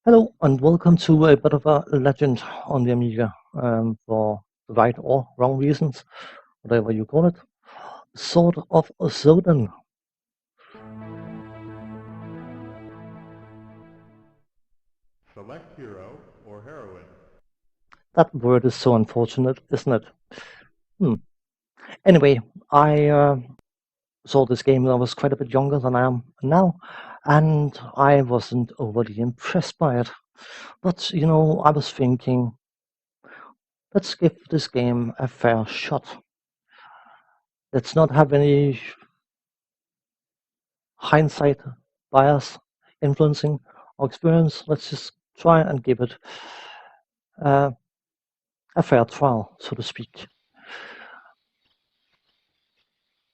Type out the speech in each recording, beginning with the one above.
Hello and welcome to a bit of a legend on the Amiga for the right or wrong reasons, whatever you call it. Sort of a Sodan. Select hero or heroine. That word is so unfortunate, isn't it? Hmm. Anyway, I saw this game when I was quite a bit younger than I am now, and I wasn't overly impressed by it. But, I was thinking, let's give this game a fair shot. Let's not have any hindsight bias influencing our experience. Let's just try and give it uh, a fair trial, so to speak.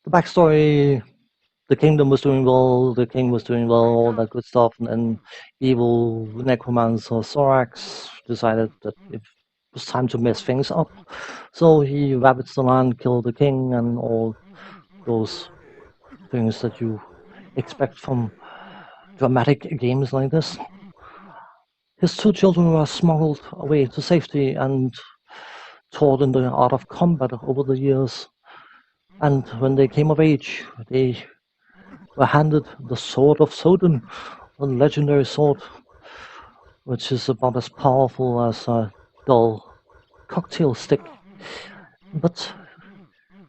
The backstory: the kingdom was doing well, the king was doing well, all that good stuff, and then evil necromancer Thorax decided that it was time to mess things up. So he ravaged the land, killed the king, and all those things that you expect from dramatic games like this. His two children were smuggled away to safety and taught in the art of combat over the years. And when they came of age, they were handed the Sword of Sodan, a legendary sword, which is about as powerful as a dull cocktail stick. But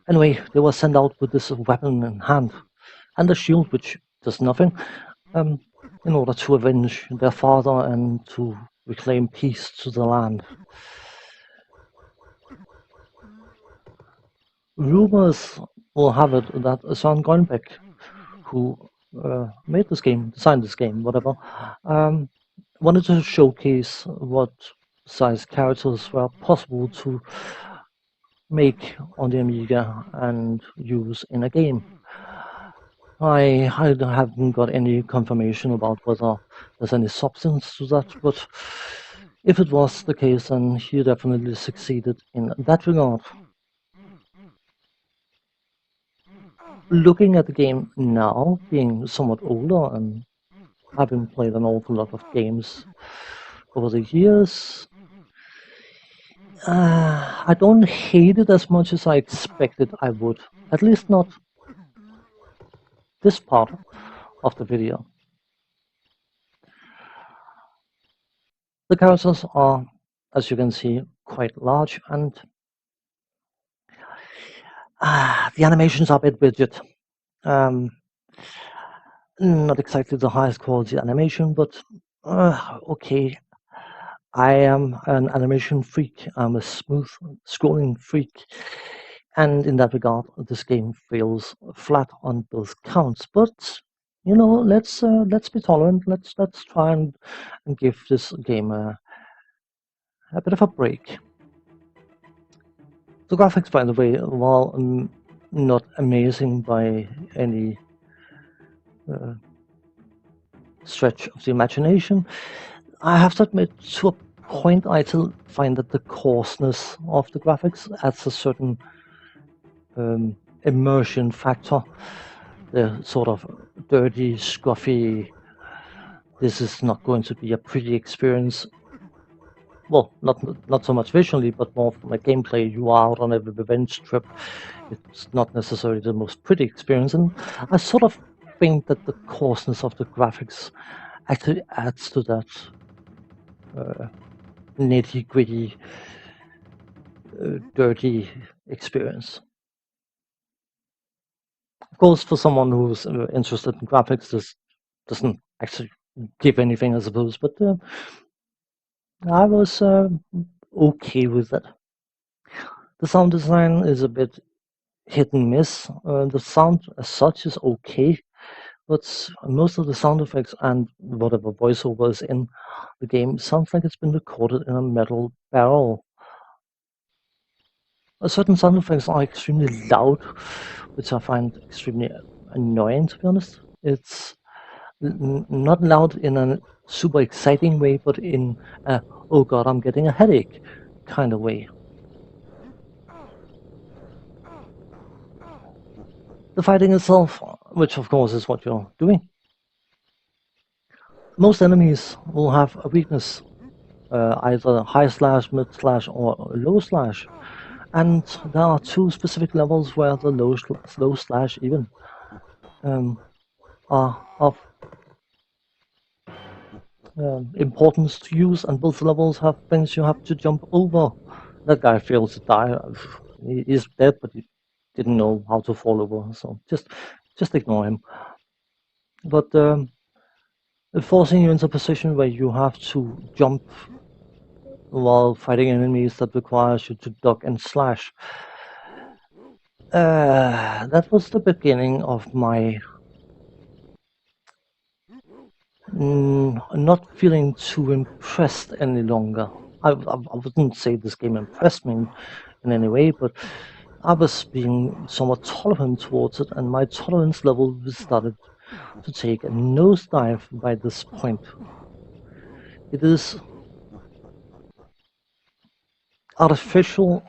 anyway, they were sent out with this weapon in hand and a shield which does nothing, um, in order to avenge their father and to reclaim peace to the land. Rumors will have it that Sean Goldbeck, who made this game, designed this game, whatever, um, wanted to showcase what size characters were possible to make on the Amiga and use in a game. I haven't got any confirmation about whether there's any substance to that, but if it was the case, then he definitely succeeded in that regard. Looking at the game now, being somewhat older and having played an awful lot of games over the years, I don't hate it as much as I expected I would. At least not this part of the video. The characters are, as you can see, quite large, and the animations are a bit rigid. Um, Not exactly the highest quality animation, but okay. I am an animation freak. I'm a smooth scrolling freak, and in that regard, this game feels flat on both counts. But let's be tolerant. Let's try and give this game a bit of a break. The graphics, by the way, while not amazing by any uh, stretch of the imagination, I have to admit, to a point, I still find that the coarseness of the graphics adds a certain immersion factor. The sort of dirty, scruffy, this is not going to be a pretty experience. Well, not so much visually, but more from a gameplay. You are out on a revenge trip. It's not necessarily the most pretty experience, and I sort of think that the coarseness of the graphics actually adds to that nitty gritty, dirty experience. Of course, for someone who's interested in graphics, this doesn't actually give anything, I suppose, but I was okay with it. The sound design is a bit hit and miss. The sound as such is okay, but most of the sound effects and whatever voiceover is in the game sounds like it's been recorded in a metal barrel. Certain sound effects are extremely loud, which I find extremely annoying, to be honest. It's not loud in a super exciting way, but in a, oh god, I'm getting a headache kind of way. The fighting itself, which of course is what you're doing, most enemies will have a weakness, either high slash, mid slash, or low slash. And there are two specific levels where the low slash even are of importance to use, and both levels have things you have to jump over. That guy fails to die. He is dead, but he didn't know how to fall over, so just ignore him. But forcing you into a position where you have to jump while fighting enemies that requires you to duck and slash. That was the beginning of my not feeling too impressed any longer. I wouldn't say this game impressed me in any way, but I was being somewhat tolerant towards it, and my tolerance level started to take a nosedive by this point. It is artificial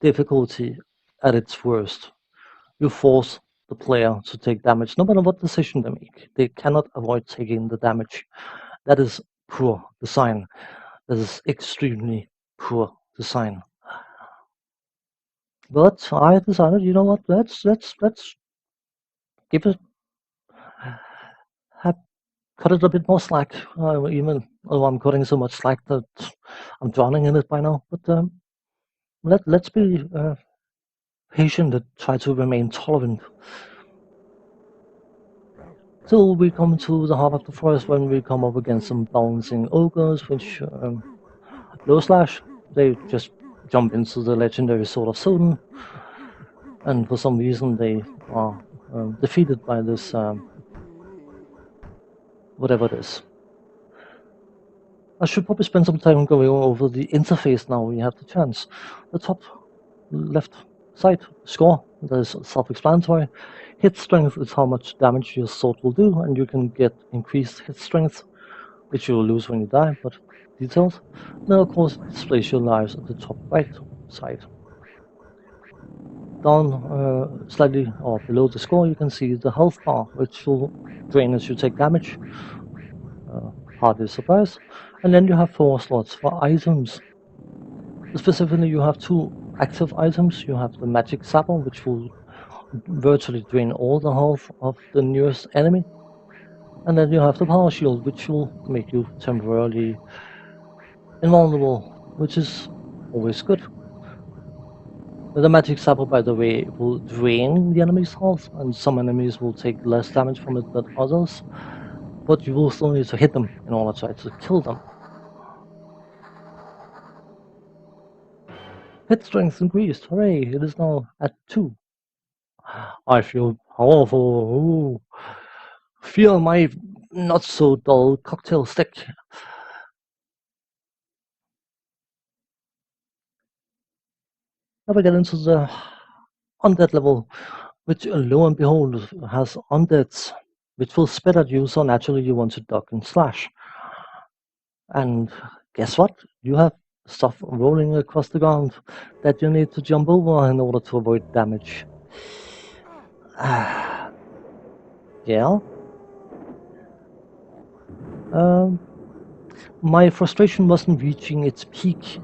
difficulty at its worst. You force the player to take damage, no matter what decision they make. They cannot avoid taking the damage. That is poor design. That is extremely poor design. But I decided, you know what? Let's give it have, cut it a bit more slack. Even though I'm cutting so much slack that I'm drowning in it by now. But let's be patient and try to remain tolerant. So we come to the heart of the forest when we come up against some bouncing ogres, which low slash. They just jump into the legendary sword of Sodan, and for some reason they are defeated by this whatever it is. I should probably spend some time going over the interface now. We have the chance. The top left side score, that is self-explanatory. Hit strength is how much damage your sword will do, and you can get increased hit strength, which you will lose when you die, but details. Then of course it displays your lives at the top right side. Down slightly or below the score, you can see the health bar, which will drain as you take damage. Hardly a surprise. And then you have 4 slots for items. Specifically, you have 2 active items. You have the magic sapper, which will virtually drain all the health of the nearest enemy. And then you have the power shield, which will make you temporarily invulnerable, which is always good. The magic sapper, by the way, will drain the enemy's health, and some enemies will take less damage from it than others, but you will still need to hit them in order to try to kill them. Hit strength increased, hooray, it is now at 2. I feel powerful, ooh. Feel my not so dull cocktail stick. Now we get into the undead level, which lo and behold has undeads, which will spit at you, so naturally you want to duck and slash. And guess what? You have stuff rolling across the ground that you need to jump over in order to avoid damage. Yeah. My frustration wasn't reaching its peak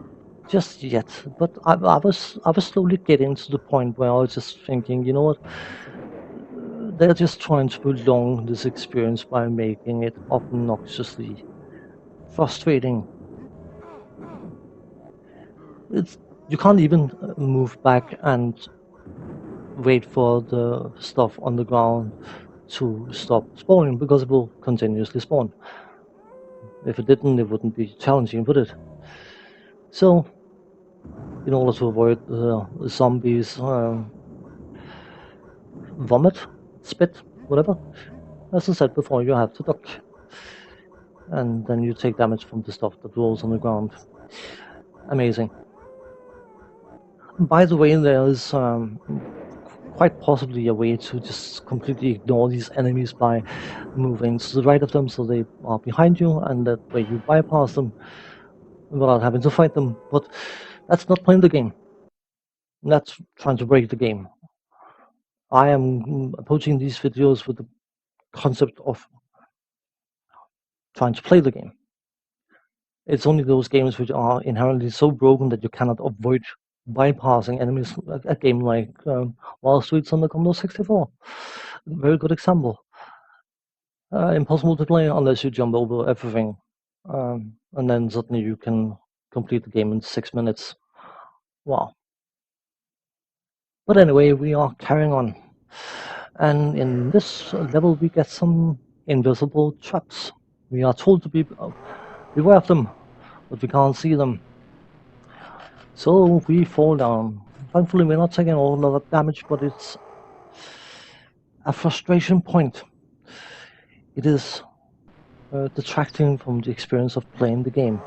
just yet, but I was slowly getting to the point where I was just thinking, you know what? They're just trying to prolong this experience by making it obnoxiously frustrating. It's you can't even move back and wait for the stuff on the ground to stop spawning because it will continuously spawn. If it didn't, it wouldn't be challenging, would it? So, in order to avoid zombies, vomit, spit, whatever, as I said before, you have to duck. And then you take damage from the stuff that rolls on the ground. Amazing. By the way, there is quite possibly a way to just completely ignore these enemies by moving to the right of them so they are behind you, and that way you bypass them without having to fight them. But that's not playing the game. That's trying to break the game. I am approaching these videos with the concept of trying to play the game. It's only those games which are inherently so broken that you cannot avoid bypassing enemies. A game like Wild Streets on the Commodore 64. Very good example. Impossible to play unless you jump over everything. And then suddenly you can complete the game in 6 minutes. Wow. But anyway, we are carrying on. And in this level, we get some invisible traps. We are told to beware of them, but we can't see them. So we fall down. Thankfully, we're not taking a whole lot of damage, but it's a frustration point. It is detracting from the experience of playing the game.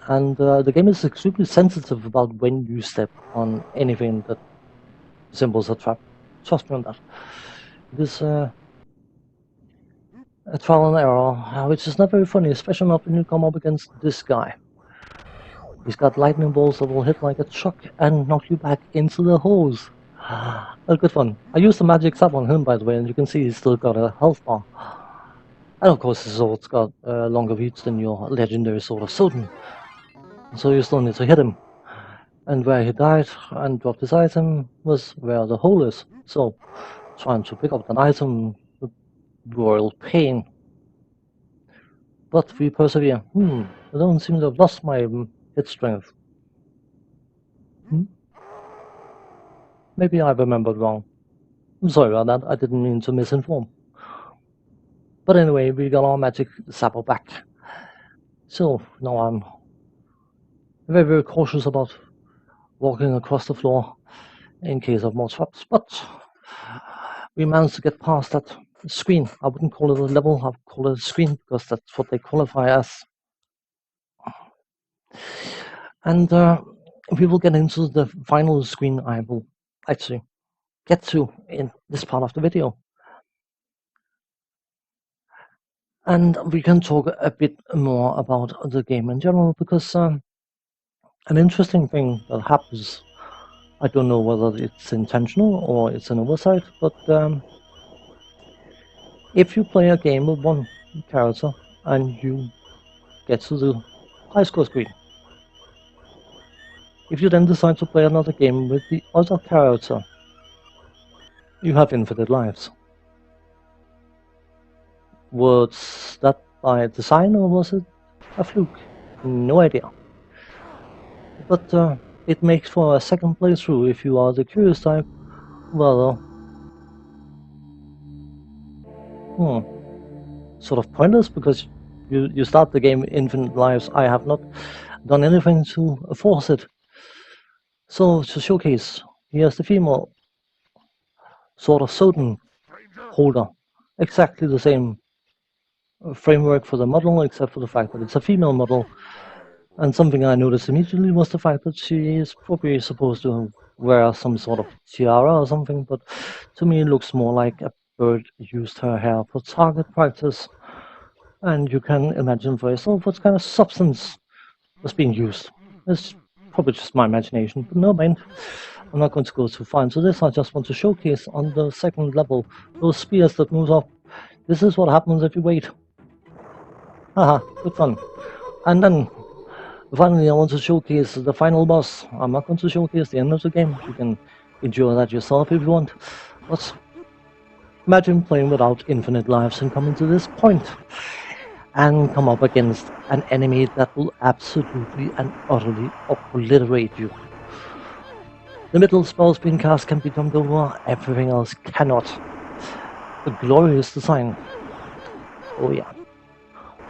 And the game is extremely sensitive about when you step on anything that resembles a trap. Trust me on that. It is a trial and error, which is not very funny, especially not when you come up against this guy. He's got lightning bolts that will hit like a truck and knock you back into the hose. A good one. I used the magic sub on him, by the way, and you can see he's still got a health bar. And of course, his sword's got longer reach than your legendary sword of Sodan. So you still need to hit him. And where he died and dropped his item was where the hole is. So trying to pick up that item would royal pain. But we persevere. I don't seem to have lost my hit strength. Maybe I remembered wrong. I'm sorry about that, I didn't mean to misinform. But anyway, we got our magic sapper back. So now I'm very, very cautious about walking across the floor in case of more traps. But we managed to get past that screen. I wouldn't call it a level, I would call it a screen, because that's what they qualify as. And we will get into the final screen I will actually get to in this part of the video. And we can talk a bit more about the game in general, because an interesting thing that happens, I don't know whether it's intentional or it's an oversight, but if you play a game with one character and you get to the high score screen, if you then decide to play another game with the other character, you have infinite lives. Was that by design or was it a fluke? No idea. But it makes for a second playthrough if you are the curious type. Well, sort of pointless, because you start the game infinite lives. I have not done anything to force it. So to showcase, here's the female sort of Sodan holder. Exactly the same framework for the model, except for the fact that it's a female model. And something I noticed immediately was the fact that she is probably supposed to wear some sort of tiara or something, but to me it looks more like a bird used her hair for target practice. And you can imagine for yourself what kind of substance was being used. It's probably just my imagination, but no mind. I'm not going to go too far into this. I just want to showcase on the second level those spears that move up. This is what happens if you wait. Haha, good fun. And then finally, I want to showcase the final boss. I'm not going to showcase the end of the game. You can enjoy that yourself if you want. But imagine playing without infinite lives and coming to this point and come up against an enemy that will absolutely and utterly obliterate you. The middle spells being cast can be jumped over, everything else cannot. A glorious design. Oh yeah.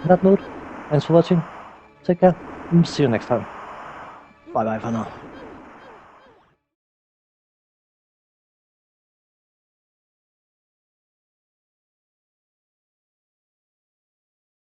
On that note, thanks for watching. Take care. See you next time. Bye bye for now.